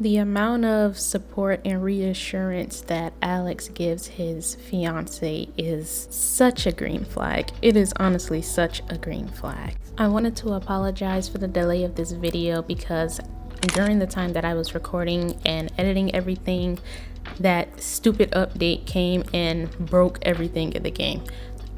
The amount of support and reassurance that Alex gives his fiance is such a green flag. It is honestly such a green flag. I wanted to apologize for the delay of this video because during the time that I was recording and editing everything, that stupid update came and broke everything in the game.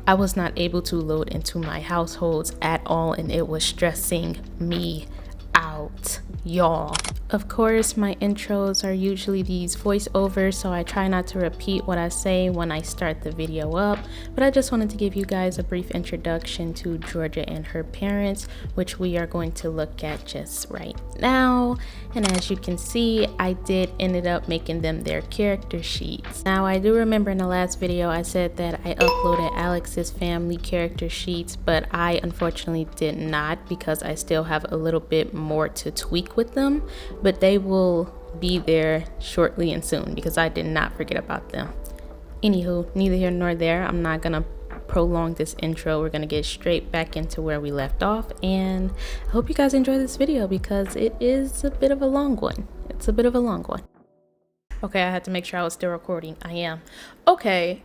I was not able to load into my households at all, and it was stressing me out, y'all. Of course, my intros are usually these voiceovers, so I try not to repeat what I say when I start the video up, but I just wanted to give you guys a brief introduction to Jorja and her parents, which we are going to look at just right now. And as you can see, I did ended up making them their character sheets. Now, I do remember in the last video I said that I uploaded Alex's family character sheets, but I unfortunately did not because I still have a little bit more to tweak with them, but they will be there shortly and soon because I did not forget about them. Anywho, neither here nor there. I'm not gonna prolong this intro. We're gonna get straight back into where we left off, and I hope you guys enjoy this video because it is a bit of a long one. It's a bit of a long one. Okay, I had to make sure I was still recording. I am. Okay,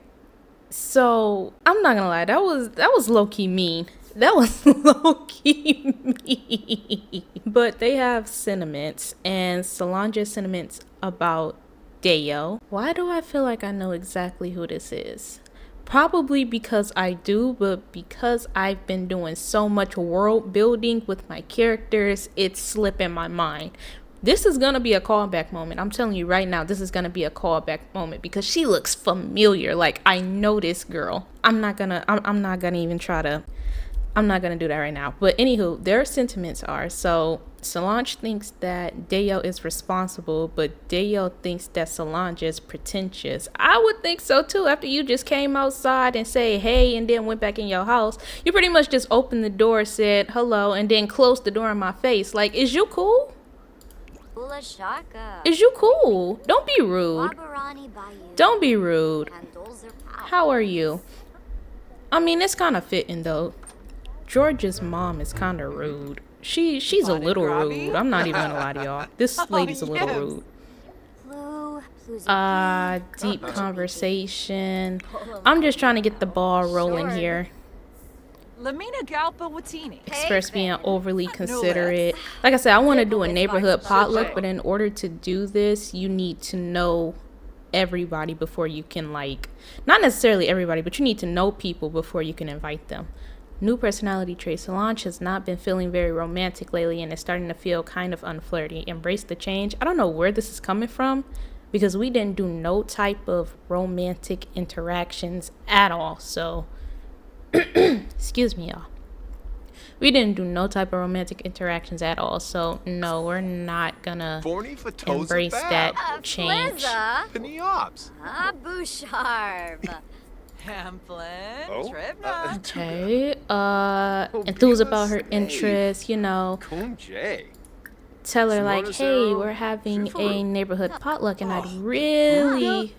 so I'm not gonna lie, that was low-key mean. That was low-key mean. But they have sentiments, and Solange's sentiments about Deo. Why do I feel like I know exactly who this is? Probably because I do, but because I've been doing so much world building with my characters, it's slipping my mind. This is gonna be a callback moment. I'm telling you right now, this is gonna be a callback moment because she looks familiar. Like, I know this girl. I'm not gonna do that right now. But anywho, their sentiments are, so Solange thinks that Deo is responsible, but Deo thinks that Solange is pretentious. I would think so too. After you just came outside and say hey and then went back in your house, you pretty much just opened the door, said hello, and then closed the door in my face. Like, is you cool? Is you cool? Don't be rude. Don't be rude. How are you? I mean, it's kind of fitting though. Jorja's mom is kind of rude. She's a little rude. I'm not even gonna lie to y'all. This lady's a little rude. Deep conversation. I'm just trying to get the ball rolling here. Express being overly considerate. Like I said, I want to do a neighborhood potluck, but in order to do this, you need to know everybody before you can, like, not necessarily everybody, but you need to know people before you can invite them. New personality trait. Solange has not been feeling very romantic lately and is starting to feel kind of unflirty. Embrace the change. I don't know where this is coming from because we didn't do no type of romantic interactions at all. So, excuse me, y'all. We didn't do no type of romantic interactions at all. So, no, we're not gonna embrace that change. Okay, enthuse about her interests, you know. Tell her like, hey, we're having a neighborhood potluck and I'd really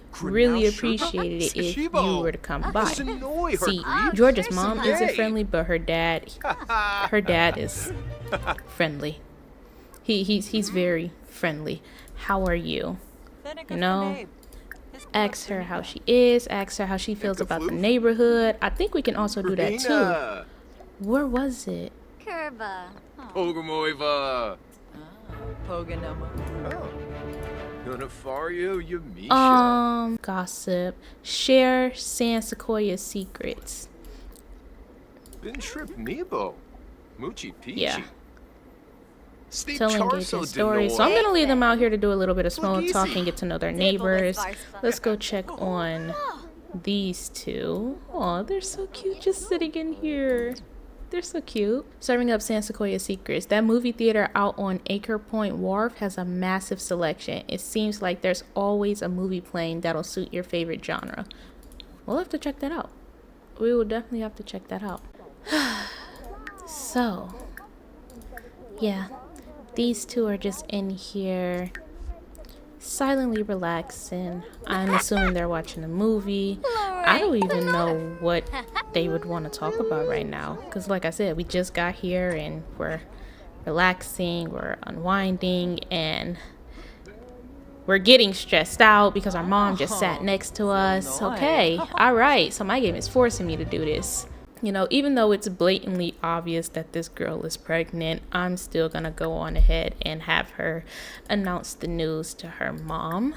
appreciate it if you were to come by. See, Jorja's mom isn't friendly, but her dad is friendly. He's very friendly. How are you? You know? Ask her how she is, ask her how she feels about the neighborhood. I think we can also do that too. Where was it? Gossip. Share San Sequoia secrets. Yeah. Tell engaging stories. So I'm gonna leave them out here to do a little bit of small talk and get to know their neighbors. Let's go check on these two. Oh, they're so cute just sitting in here. They're so cute. Serving up San Sequoia secrets. That movie theater out on Acre Point Wharf has a massive selection. It seems like there's always a movie playing that'll suit your favorite genre. We'll have to check that out. We will definitely have to check that out. So, yeah. These two are just in here silently relaxing. I'm assuming they're watching a movie. I don't even know what they would want to talk about right now. Because like I said, we just got here and we're relaxing, we're unwinding, and we're getting stressed out because our mom just sat next to us. Okay, all right, so my game is forcing me to do this. You know, even though it's blatantly obvious that this girl is pregnant, I'm still gonna go on ahead and have her announce the news to her mom.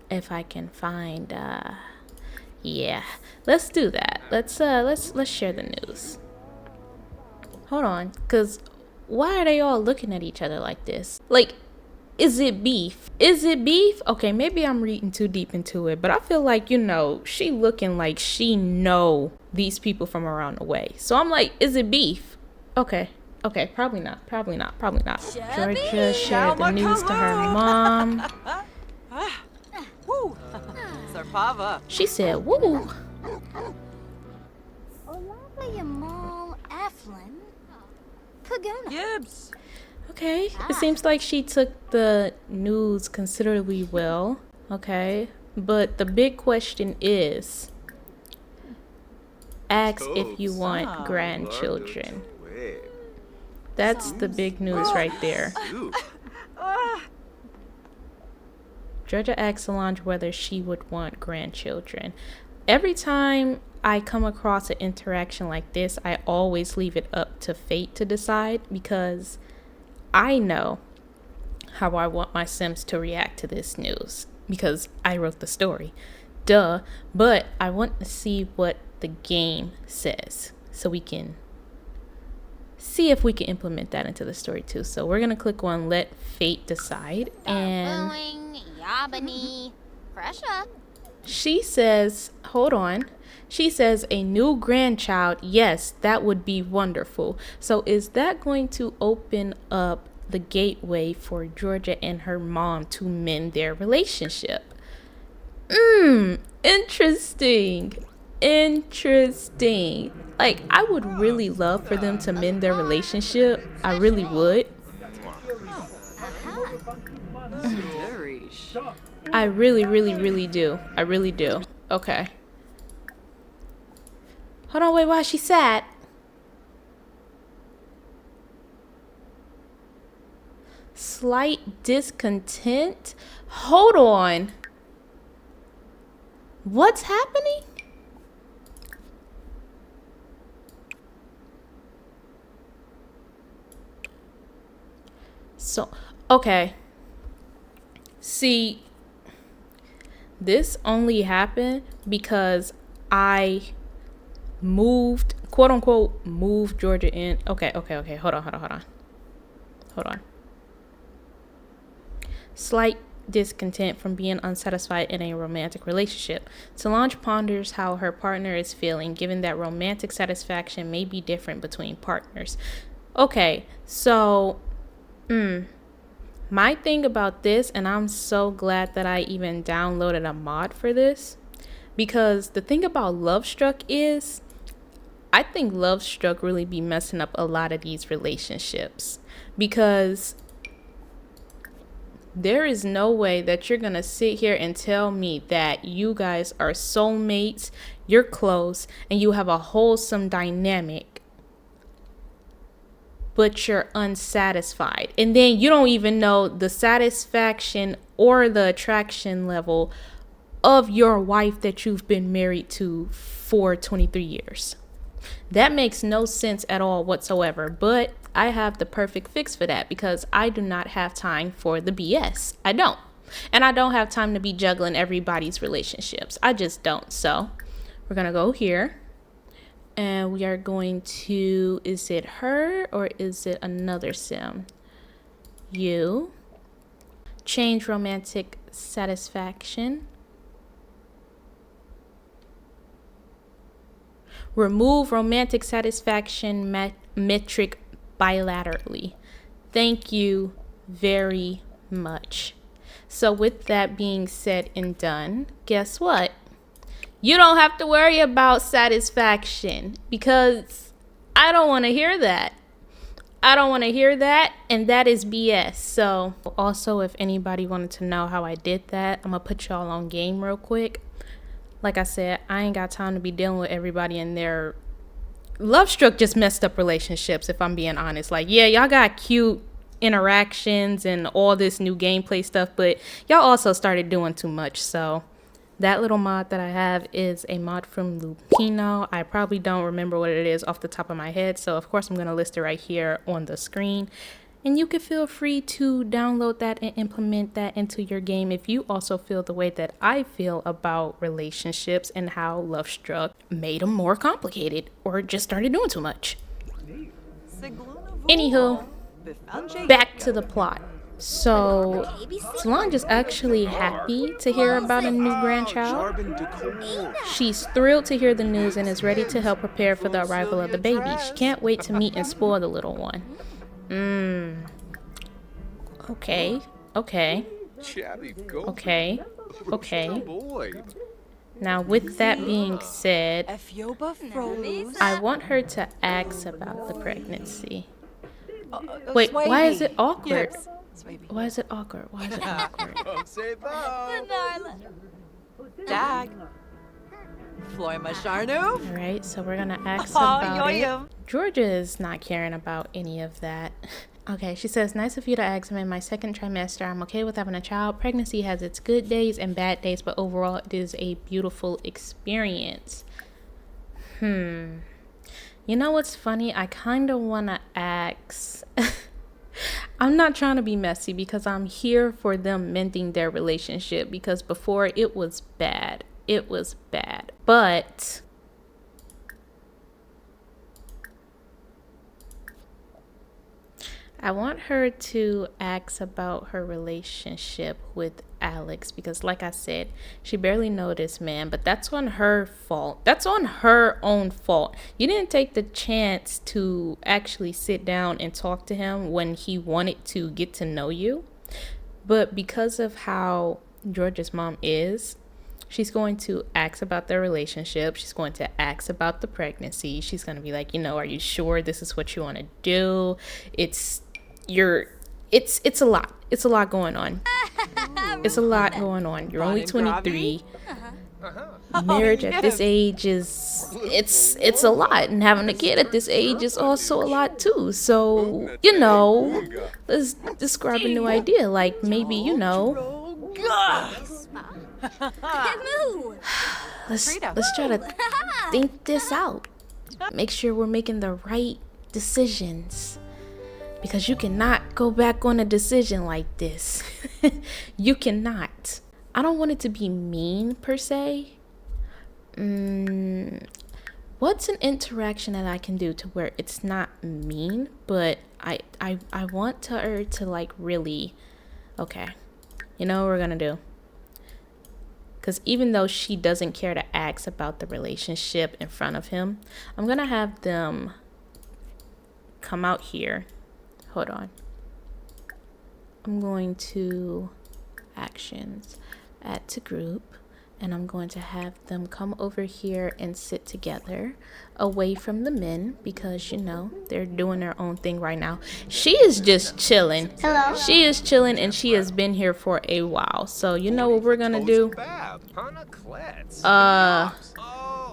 If I can find, yeah, let's do that. Let's share the news. Hold on, cause why are they all looking at each other like this? Like, is it beef? Is it beef? Okay, maybe I'm reading too deep into it, but I feel like, you know, she looking like she know these people from around the way. So I'm like, is it beef? Okay, probably not. Jorja shared the news to her mom. She said, woo. Okay, it seems like she took the news considerably well. Okay, but the big question is, ask if you want grandchildren. That's the big news right there. Jorja asked Solange whether she would want grandchildren. Every time I come across an interaction like this, I always leave it up to fate to decide, because I know how I want my Sims to react to this news, because I wrote the story. Duh. But I want to see what the game says, so we can see if we can implement that into the story too. So we're going to click on let fate decide, and she says, hold on. She says a new grandchild. Yes, that would be wonderful. So is that going to open up the gateway for Jorja and her mom to mend their relationship? Interesting. Like, I would really love for them to mend their relationship. I really would. I really do. I really do. Okay. Hold on, wait, why she sad? Slight discontent? Hold on. What's happening? So, okay. See, this only happened because I moved, quote unquote, moved Jorja in. Okay. Hold on. Slight discontent from being unsatisfied in a romantic relationship. Solange ponders how her partner is feeling, given that romantic satisfaction may be different between partners. Okay, so, my thing about this, and I'm so glad that I even downloaded a mod for this, because the thing about Love Struck is, I think Love Struck really be messing up a lot of these relationships, because there is no way that you're gonna sit here and tell me that you guys are soulmates, you're close, and you have a wholesome dynamic, but you're unsatisfied. And then you don't even know the satisfaction or the attraction level of your wife that you've been married to for 23 years. That makes no sense at all whatsoever, but I have the perfect fix for that, because I do not have time for the BS. I don't. And I don't have time to be juggling everybody's relationships. I just don't. So we're going to go here, and we are going to, is it her or is it another sim? You. Change romantic satisfaction. Remove romantic satisfaction metric bilaterally. Thank you very much. So with that being said and done, guess what? You don't have to worry about satisfaction, because I don't want to hear that. And that is BS. So also, if anybody wanted to know how I did that, I'm gonna put y'all on game real quick. Like I said, I ain't got time to be dealing with everybody in their Love Struck just messed up relationships, if I'm being honest. Like, yeah, y'all got cute interactions and all this new gameplay stuff, but y'all also started doing too much. So that little mod that I have is a mod from Lumpinou. I probably don't remember what it is off the top of my head, so of course I'm going to list it right here on the screen. And you can feel free to download that and implement that into your game if you also feel the way that I feel about relationships and how Love Struck made them more complicated or just started doing too much. Anywho, back to the plot. So, Solange is actually happy to hear about a new grandchild. She's thrilled to hear the news and is ready to help prepare for the arrival of the baby. She can't wait to meet and spoil the little one. Okay. Now, with that being said, I want her to ask about the pregnancy. Wait, why is it awkward? Why is it awkward? Alright, so we're gonna ask about it. Jorja is not caring about any of that. Okay, she says, nice of you to ask. I'm in my second trimester. I'm okay with having a child. Pregnancy has its good days and bad days, but overall it is a beautiful experience. You know what's funny? I kind of want to ask... I'm not trying to be messy because I'm here for them mending their relationship, because before it was bad. It was bad. But I want her to ask about her relationship with Alex because, like I said, she barely knows this man, but that's on her fault. That's on her own fault. You didn't take the chance to actually sit down and talk to him when he wanted to get to know you. But because of how Jorja's mom is, she's going to ask about their relationship. She's going to ask about the pregnancy. She's going to be like, are you sure this is what you want to do? It's a lot. It's a lot going on. It's a lot going on. You're only 23. Marriage at this age it's a lot, and having a kid at this age is also a lot too. So, let's describe a new idea. Like maybe, let's try to think this out. Make sure we're making the right decisions. Because you cannot go back on a decision like this. You cannot. I don't want it to be mean per se. What's an interaction that I can do to where it's not mean, but I want her to like really, okay, you know what we're gonna do? Because even though she doesn't care to ask about the relationship in front of him, I'm gonna have them come out here. Hold on. I'm going to actions, add to group, and I'm going to have them come over here and sit together away from the men because, they're doing their own thing right now. She is just chilling. Hello. She is chilling and she has been here for a while. So you know what we're going to do?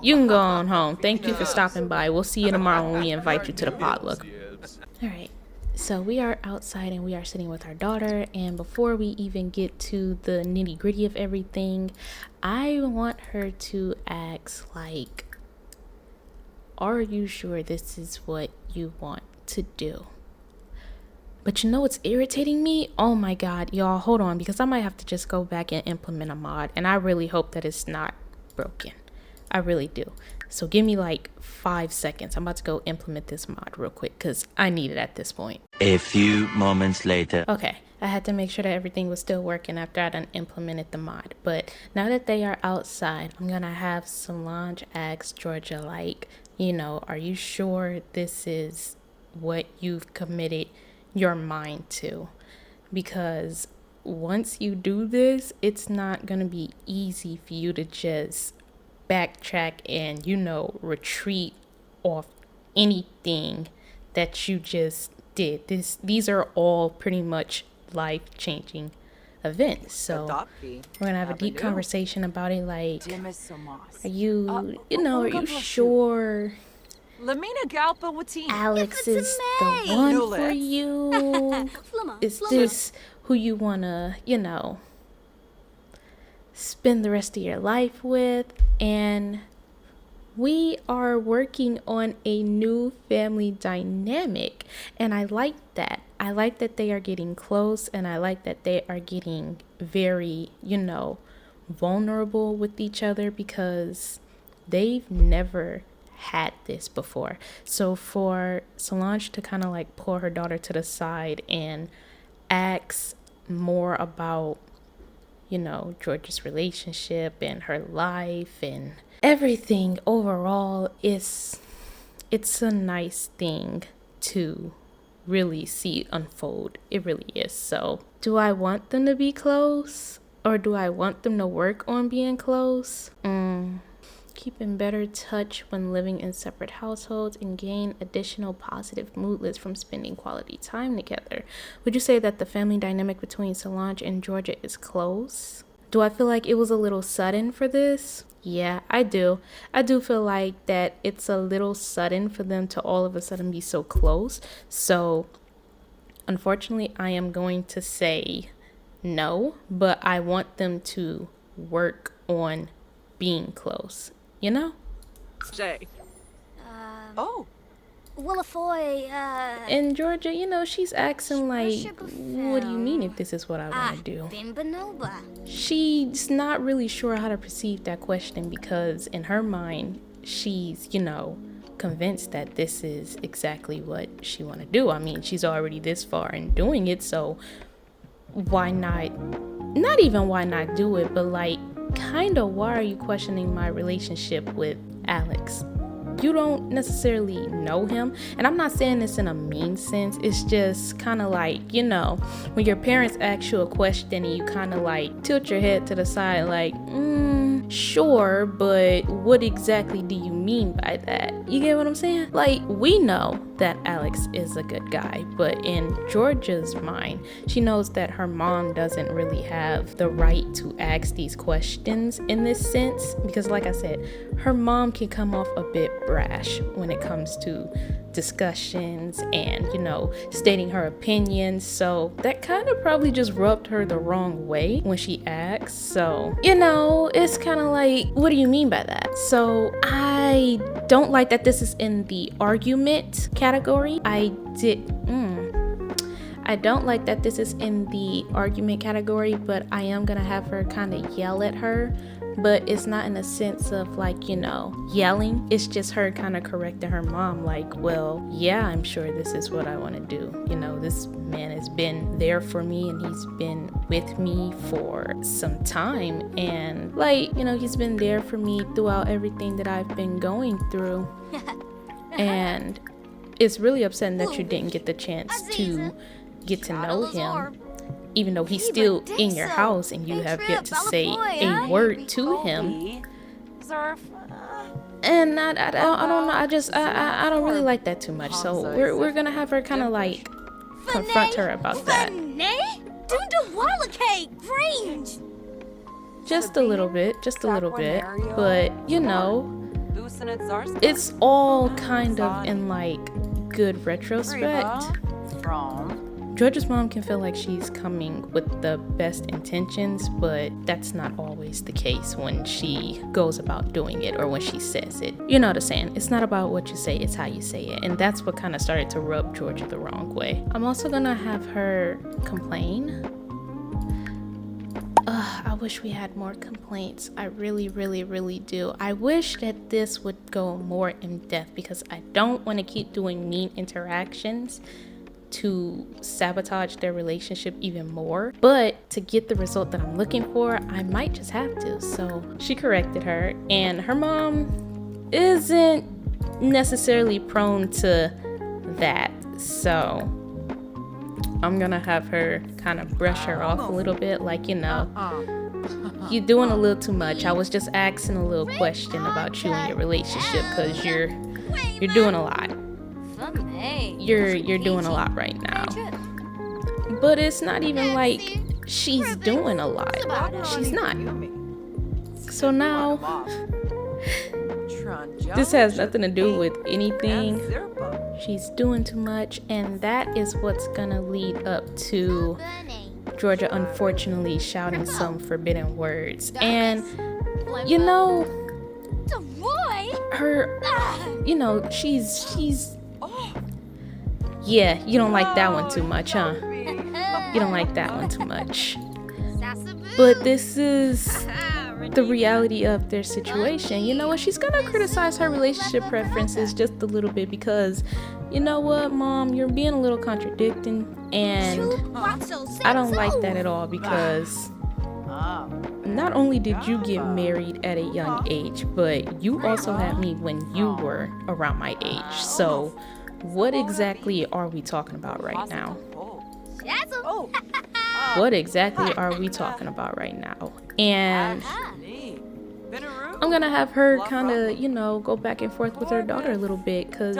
You can go on home. Thank you for stopping by. We'll see you tomorrow when we invite you to the potluck. All right. So we are outside and we are sitting with our daughter, and before we even get to the nitty gritty of everything, I want her to ask, like, are you sure this is what you want to do? But what's irritating me? Oh my God, y'all, hold on, because I might have to just go back and implement a mod, and I really hope that it's not broken. I really do. So give me like 5 seconds. I'm about to go implement this mod real quick because I need it at this point. A few moments later. Okay, I had to make sure that everything was still working after I done implemented the mod. But now that they are outside, I'm gonna have Solange ask Jorja, like, are you sure this is what you've committed your mind to? Because once you do this, it's not gonna be easy for you to just backtrack and retreat off anything that you just did. These are all pretty much life-changing events, so we're gonna have a deep conversation about it. Like, are you sure Lamina Galpa Watine. Alex is the one Nule. for you? Is this who you wanna, spend the rest of your life with? And we are working on a new family dynamic, and I like that. I like that they are getting close, and I like that they are getting very, vulnerable with each other, because they've never had this before. So for Solange to kind of like pull her daughter to the side and ask more about, George's relationship and her life and everything overall, it's a nice thing to really see unfold. It really is. So do I want them to be close, or do I want them to work on being close? Keep in better touch when living in separate households and gain additional positive mood lifts from spending quality time together. Would you say that the family dynamic between Solange and Jorja is close? Do I feel like it was a little sudden for this? Yeah, I do. I do feel like that it's a little sudden for them to all of a sudden be so close. So, unfortunately, I am going to say no, but I want them to work on being close, Jay. Oh. Willafoy, And Jorja, she's asking like, what do you mean if this is what I want to do? Bimbanoba. She's not really sure how to perceive that question, because in her mind, she's, convinced that this is exactly what she want to do. I mean, she's already this far in doing it, so why not even why not do it, but like, kind of, why are you questioning my relationship with Alex? You don't necessarily know him, and I'm not saying this in a mean sense. It's just kind of like, when your parents ask you a question and you kind of like tilt your head to the side like, sure, but what exactly do you mean by that? You get what I'm saying? Like, we know that Alex is a good guy, but in Jorja's mind, she knows that her mom doesn't really have the right to ask these questions in this sense, because like I said, her mom can come off a bit brash when it comes to discussions and, stating her opinions. So that kind of probably just rubbed her the wrong way when she asked. So, it's kind of like, what do you mean by that? So I don't like that this is in the argument category. I don't like that this is in the argument category, but I am gonna have her kind of yell at her. But it's not in a sense of like, yelling. It's just her kind of correcting her mom like, well, yeah, I'm sure this is what I want to do. This man has been there for me, and he's been with me for some time. And like, he's been there for me throughout everything that I've been going through. And it's really upsetting that you didn't get the chance to get to know him, even though he's still in your house and you have yet to say a word to him. And I don't know, I don't really like that too much. So we're gonna have her kind of like confront her about that. Just a little bit, but it's all kind of in like good retrospect. Jorja's mom can feel like she's coming with the best intentions, but that's not always the case when she goes about doing it or when she says it. You know what I'm saying? It's not about what you say, it's how you say it. And that's what kind of started to rub Jorja the wrong way. I'm also gonna have her complain. I wish we had more complaints. I really, really, really do. I wish that this would go more in depth, because I don't want to keep doing mean interactions to sabotage their relationship even more. But to get the result that I'm looking for, I might just have to. So she corrected her, and her mom isn't necessarily prone to that. So I'm gonna have her kind of brush her off a little bit, like, you're doing a little too much. I was just asking a little question about you and your relationship, because you're doing a lot. You're doing a lot right now. But it's not even like she's doing a lot. She's not. So now This has nothing to do with anything. She's doing too much, and that is what's gonna lead up to Jorja unfortunately shouting some forbidden words. And you know, her, you know, she's yeah, you don't like that one too much, huh? You don't like that one too much. But this is the reality of their situation. You know what? She's gonna criticize her relationship preferences just a little bit because, you know what, Mom, you're being a little contradicting, and I don't like that at all because not only did you get married at a young age, but you also had me when you were around my age. So what exactly are we talking about right now? What exactly are we talking about right now? And I'm gonna have her kind of, you know, go back and forth with her daughter a little bit, because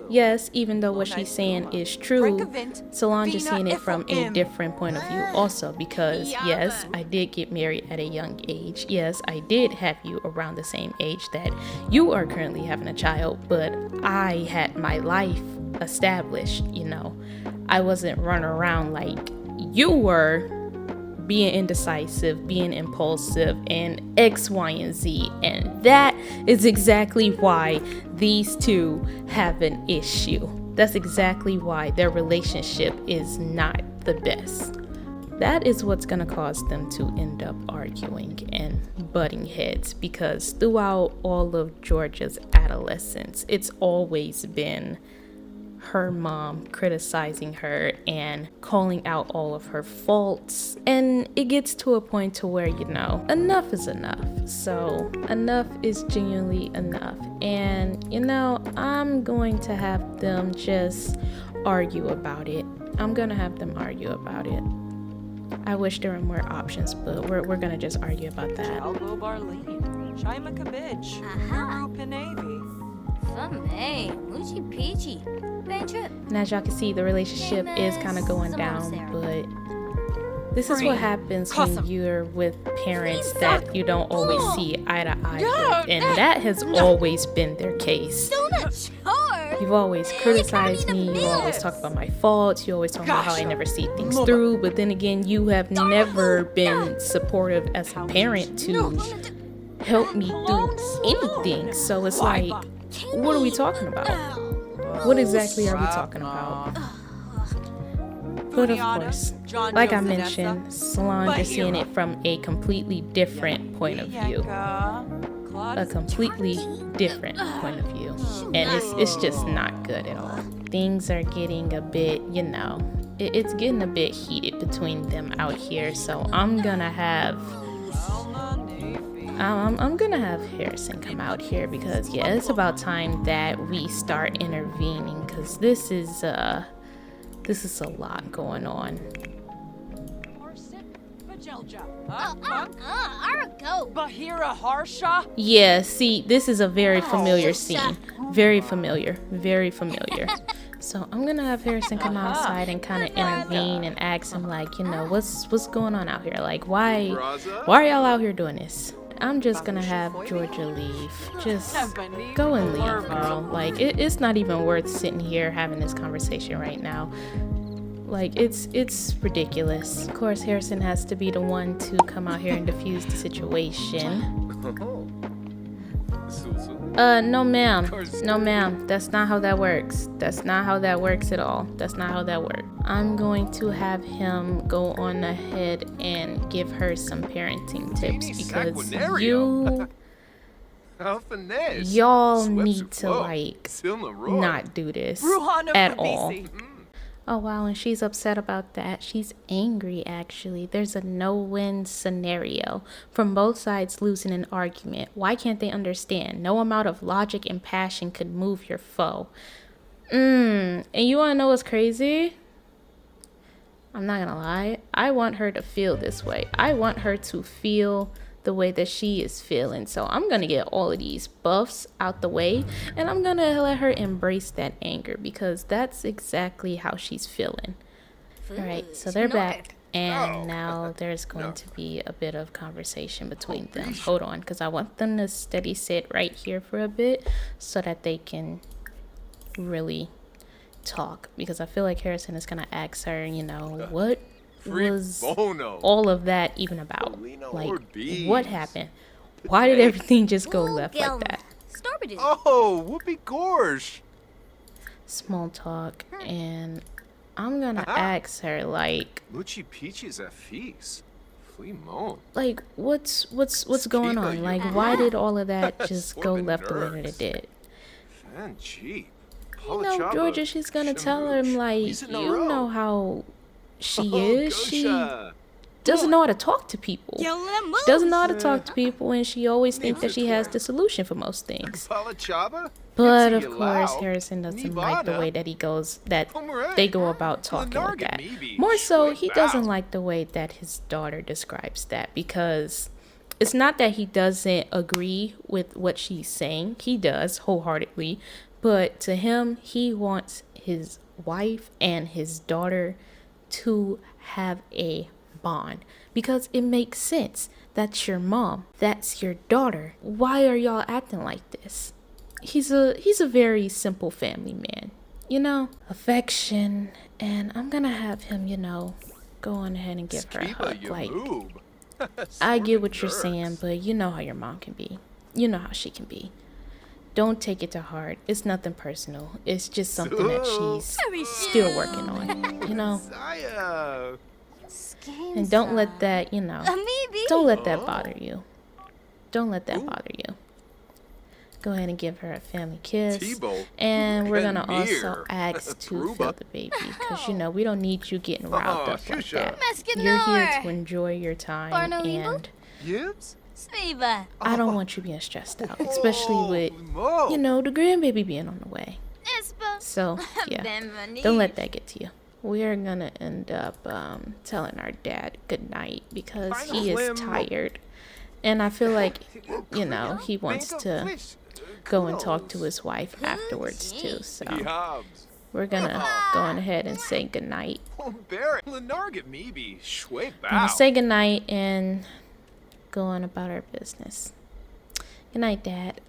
yes, even though what she's saying is true, Solange is seeing it from a different point of view also, because yes, I did get married at a young age. Yes, I did have you around the same age that you are currently having a child, but I had my life established, you know. I wasn't running around like you were, being indecisive, being impulsive, and X, Y, and Z. And that is exactly why these two have an issue. That's exactly why their relationship is not the best. That is what's gonna cause them to end up arguing and butting heads, because throughout all of Jorja's adolescence, it's always been her mom criticizing her and calling out all of her faults, and it gets to a point to where, you know, enough is enough. So enough is genuinely enough, and you know, I'm going to have them just argue about it. I'm gonna have them argue about it. I wish there were more options, but we're gonna just argue about that. And as y'all can see, the relationship is kind of going down, but this is what happens when you're with parents that you don't always see eye to eye with, and that has always been their case. You've always criticized me, you always talk about my faults, you always talk about how I never see things through, but then again, you have never been supportive as a parent to help me through anything. So it's like, what are we talking about? What exactly are we talking about? But of course, like I mentioned, Solange is seeing it from a completely different point of view. A completely different point of view. And it's just not good at all. Things are getting a bit, you know, it's getting a bit heated between them out here. So I'm gonna have Harrison come out here, because yeah, it's about time that we start intervening, because this is a lot going on. Yeah, see, this is a very familiar scene. Very familiar. So I'm gonna have Harrison come outside and kind of intervene and ask him, like, you know, what's going on out here? Like, why are y'all out here doing this? I'm just gonna have Jorja leave. Just go and leave, girl. Like, it's not even worth sitting here having this conversation right now. Like, it's ridiculous. Of course, Harrison has to be the one to come out here and defuse the situation. No ma'am, that's not how that works. That's not how that works at all. That's not how that works. I'm going to have him go on ahead and give her some parenting tips, because y'all need to, like, not do this at all. Oh wow, and she's upset about that. She's angry, actually. There's a no-win scenario from both sides losing an argument. Why can't they understand? No amount of logic and passion could move your foe. And you wanna know what's crazy? I'm not gonna lie. I want her to feel this way. I want her to feel the way that she is feeling. So I'm gonna get all of these buffs out the way, and I'm gonna let her embrace that anger, because that's exactly how she's feeling. All right, so they're back. And now there's going to be a bit of conversation between them. Hold on, because I want them to steady sit right here for a bit so that they can really talk. Because I feel like Harrison is going to ask her, you know, what was all of that even about? Like, what happened? Why did everything just go left like that? Oh, whoopee gorge. Small talk, and I'm gonna ask her, like, Luchi Peachy's a feast. Flea moan. like, what's going on? Like, why did all of that just go left the way that it did? Fan cheap. You know, Georgia, she's gonna tell him, like, you know how she is. She doesn't know how to talk to people. She doesn't know how to talk to people, and she always thinks that she has the solution for most things. But of course, Harrison doesn't like the way that they go about talking like that. More so, he doesn't like the way that his daughter describes that, because it's not that he doesn't agree with what she's saying. He does wholeheartedly, but to him, he wants his wife and his daughter to have a bond, because it makes sense. That's your mom. That's your daughter. Why are y'all acting like this? He's a very simple family man, you know? Affection, and I'm gonna have him, you know, go on ahead and give her a hug. Like, I get what you're saying, but you know how your mom can be. You know how she can be. Don't take it to heart. It's nothing personal. It's just something that she's still working on, you know? And don't let that, you know, don't let that bother you. Don't let that bother you. Go ahead and give her a family kiss. And we're going to also ask to fill the baby, because, you know, we don't need you getting riled up like that. You're here to enjoy your time, and I don't want you being stressed out, especially with, you know, the grandbaby being on the way. So, yeah, don't let that get to you. We're going to end up telling our dad good night, because he is tired. And I feel like, you know, he wants to go and talk to his wife afterwards too. So we're gonna go on ahead and say goodnight. Gonna say goodnight and go on about our business. Good night, Dad.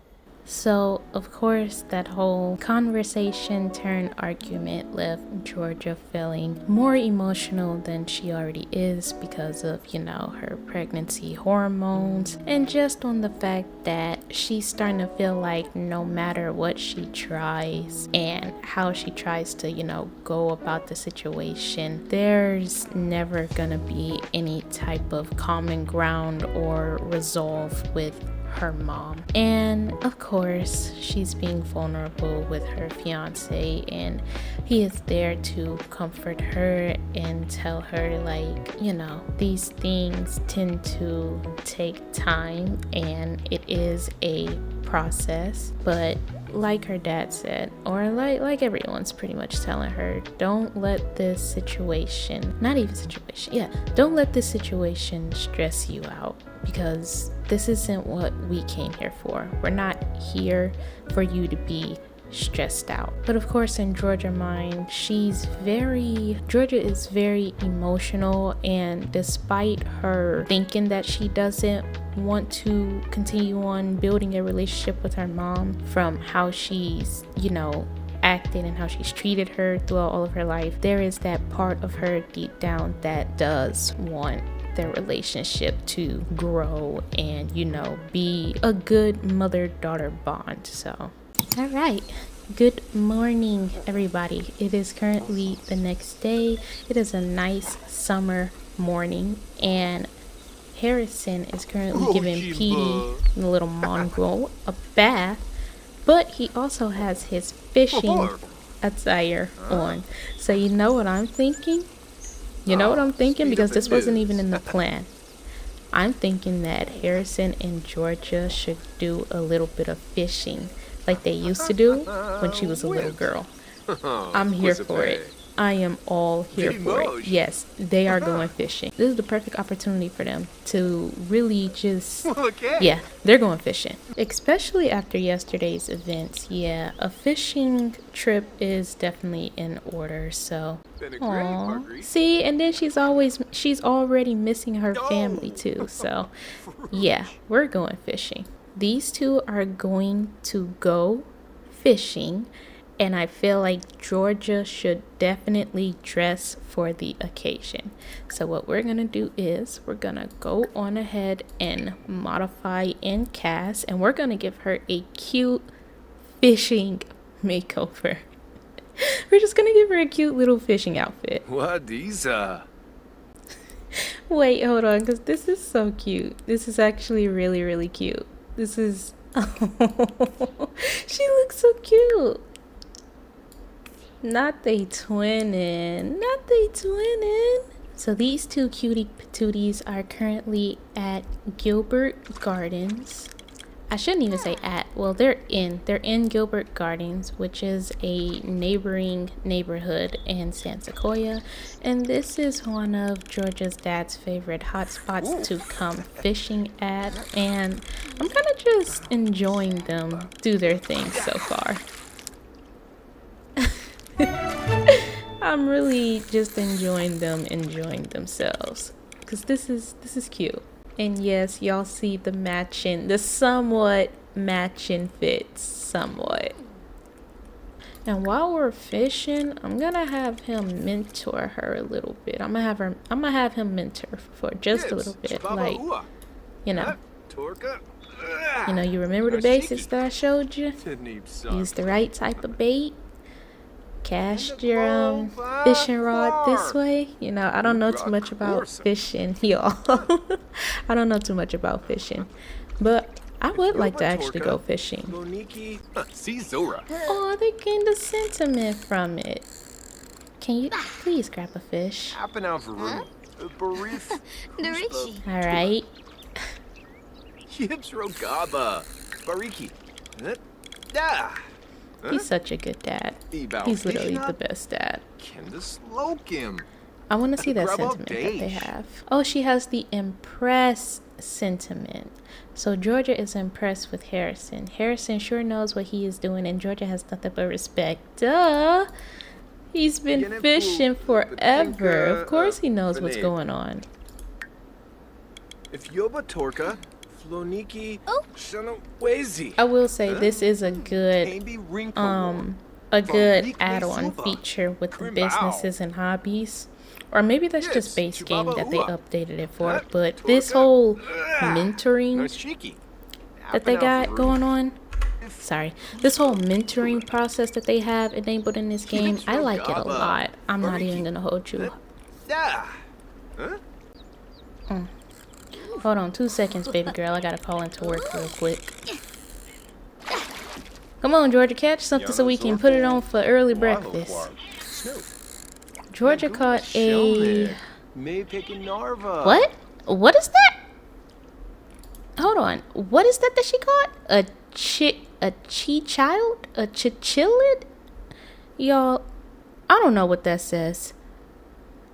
So, of course, that whole conversation turned argument left Georgia feeling more emotional than she already is, because of, you know, her pregnancy hormones, and just on the fact that she's starting to feel like no matter what she tries and how she tries to, you know, go about the situation, there's never gonna be any type of common ground or resolve with her mom. And of course, she's being vulnerable with her fiance, and he is there to comfort her and tell her, like, you know, these things tend to take time and it is a process. But like her dad said, or like everyone's pretty much telling her, don't let this situation, don't let this situation stress you out, because this isn't what we came here for. We're not here for you to be stressed out. But of course, in Georgia's mind, Georgia is very emotional, and despite her thinking that she doesn't want to continue on building a relationship with her mom from how she's, you know, acted and how she's treated her throughout all of her life, there is that part of her deep down that does want their relationship to grow and, you know, be a good mother-daughter bond. So, all right. Good morning, everybody. It is currently the next day. It is a nice summer morning, and Harrison is currently giving Petey, the little mongrel, a bath, but he also has his fishing attire on. So you know what I'm thinking? You know what I'm thinking? Because this wasn't even in the plan. I'm thinking that Harrison and Georgia should do a little bit of fishing like they used to do when she was a little girl. I'm here for it. I am all here for it. Yes, they are going fishing. This is the perfect opportunity for them to really just, yeah, they're going fishing. Especially after yesterday's events. Yeah, a fishing trip is definitely in order. So, aww. See, and then she's already missing her family too. So, yeah, we're going fishing. These two are going to go fishing. And I feel like Jorja should definitely dress for the occasion. So what we're going to do is we're going to go on ahead and modify and cast. And we're going to give her a cute fishing makeover. We're just going to give her a cute little fishing outfit. What these, Wait, hold on, because this is so cute. This is actually really, really cute. This is... Oh, she looks so cute. Not they twinning. Not they twinning. So these two cutie patooties are currently at Gilbert Gardens. I shouldn't even say at. Well, they're in Gilbert Gardens, which is a neighboring neighborhood in San Sequoia. And this is one of Jorja's dad's favorite hotspots to come fishing at. And I'm kind of just enjoying them do their thing so far. I'm really just enjoying them enjoying themselves, because this is cute. And yes, y'all see the somewhat matching fits somewhat. And while we're fishing, I'm gonna have him mentor her a little bit. I'm gonna have him mentor for just a little bit, like, you know, you remember the basics that I showed you. Use the right type of bait. Cast your fishing rod this way. I don't know too much about fishing, y'all. I don't know too much about fishing, but I would like to actually go fishing. Oh, they gained a sentiment from it. Can you please grab a fish? Alright. He's such a good dad. He's literally the best dad. I want to see that sentiment that they have. Oh, she has the impress sentiment. So Jorja is impressed with Harrison. Harrison sure knows what he is doing, and Jorja has nothing but respect. Duh! He's been fishing forever. Of course he knows what's going on. I will say this is a good add-on feature with the businesses and hobbies. Or maybe that's just base game that they updated it for. But this whole mentoring that they got going on, this whole mentoring process that they have enabled in this game, I like it a lot. I'm not even gonna hold you. Hold on 2 seconds, baby girl. I gotta call into work real quick. Come on, Jorja, catch something so we can put it on for early breakfast. Jorja caught a... What? What is that? Hold on. What is that she caught? A child? A chichilid? Y'all, I don't know what that says.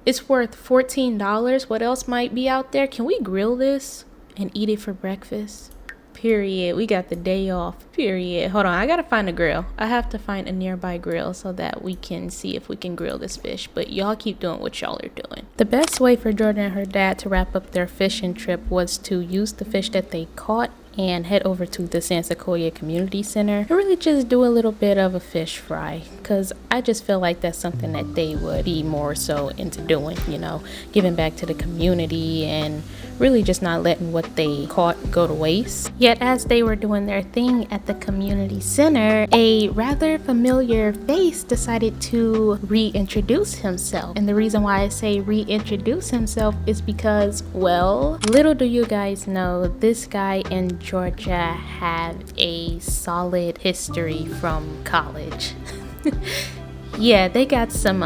It's worth $14. What else might be out there? Can we grill this and eat it for breakfast? Period. We got the day off. Period. Hold on. I gotta find a grill. I have to find a nearby grill so that we can see if we can grill this fish. But y'all keep doing what y'all are doing. The best way for Jorja and her dad to wrap up their fishing trip was to use the fish that they caught and head over to the San Sequoia Community Center and really just do a little bit of a fish fry, because I just feel like that's something that they would be more so into doing, giving back to the community and really just not letting what they caught go to waste. Yet as they were doing their thing at the community center, a rather familiar face decided to reintroduce himself. And the reason why I say reintroduce himself is because, well, little do you guys know, this guy and Jorja have a solid history from college. yeah, they got some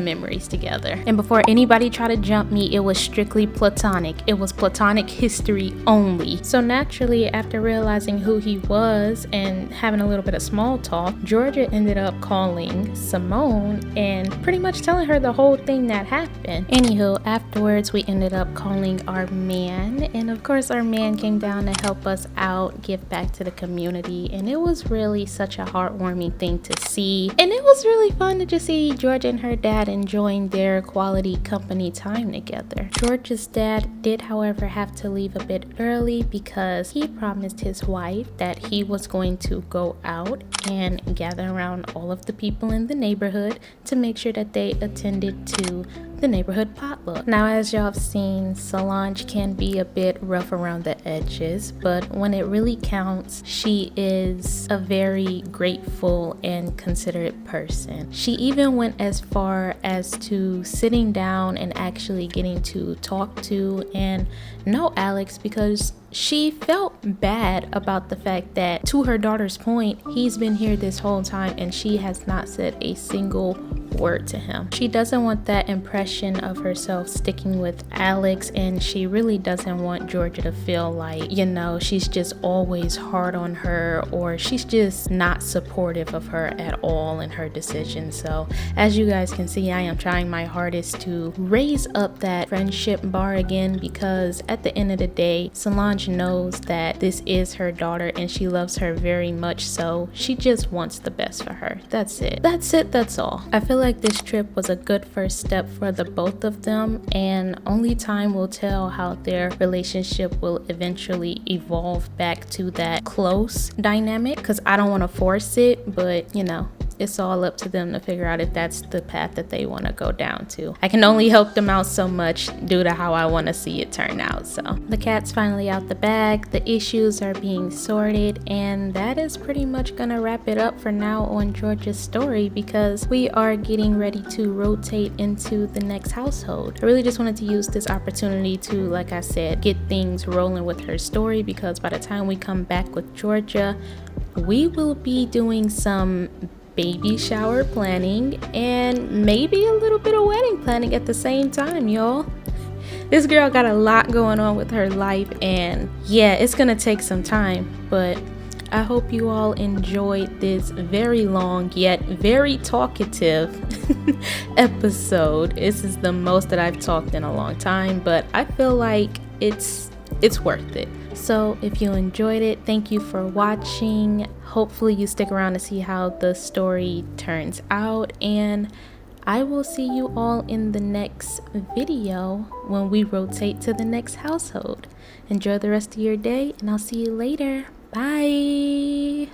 memories together. And before anybody tried to jump me, it was strictly platonic. It was platonic history only. So naturally, after realizing who he was and having a little bit of small talk, Jorja ended up calling Simone and pretty much telling her the whole thing that happened. Anywho, afterwards we ended up calling our man, and of course our man came down to help us out, give back to the community, and it was really such a heartwarming thing to see. And it was really fun to just see Jorja and her dad enjoying their quality company time together. Jorja's dad did, however, have to leave a bit early because he promised his wife that he was going to go out and gather around all of the people in the neighborhood to make sure that they attended to the neighborhood potluck. Now, as y'all have seen, Solange can be a bit rough around the edges, but when it really counts, she is a very grateful and considerate person. She even went as far as to sitting down and actually getting to talk to and know Alex, because she felt bad about the fact that, to her daughter's point, he's been here this whole time and she has not said a single word to him. She doesn't want that impression of herself sticking with Alex, and she really doesn't want Jorja to feel like, you know, she's just always hard on her or she's just not supportive of her at all in her decisions. So as you guys can see, I am trying my hardest to raise up that friendship bar again, because at the end of the day, Solange knows that this is her daughter and she loves her very much, so she just wants the best for her. That's it. That's all. I feel like this trip was a good first step for the both of them, and only time will tell how their relationship will eventually evolve back to that close dynamic, because I don't want to force it, but you know, it's all up to them to figure out if that's the path that they want to go down to. I can only help them out so much due to how I want to see it turn out. So the cat's finally out the bag, the issues are being sorted, and that is pretty much gonna wrap it up for now on Jorja's story, because we are getting ready to rotate into the next household. I really just wanted to use this opportunity to, like I said, get things rolling with her story, because by the time we come back with Jorja, we will be doing some baby shower planning and maybe a little bit of wedding planning at the same time, y'all. This girl got a lot going on with her life, and yeah, it's gonna take some time, but I hope you all enjoyed this very long yet very talkative episode. This is the most that I've talked in a long time, but I feel like it's worth it. So if you enjoyed it, thank you for watching. Hopefully you stick around to see how the story turns out, and I will see you all in the next video when we rotate to the next household. Enjoy the rest of your day, and I'll see you later. Bye.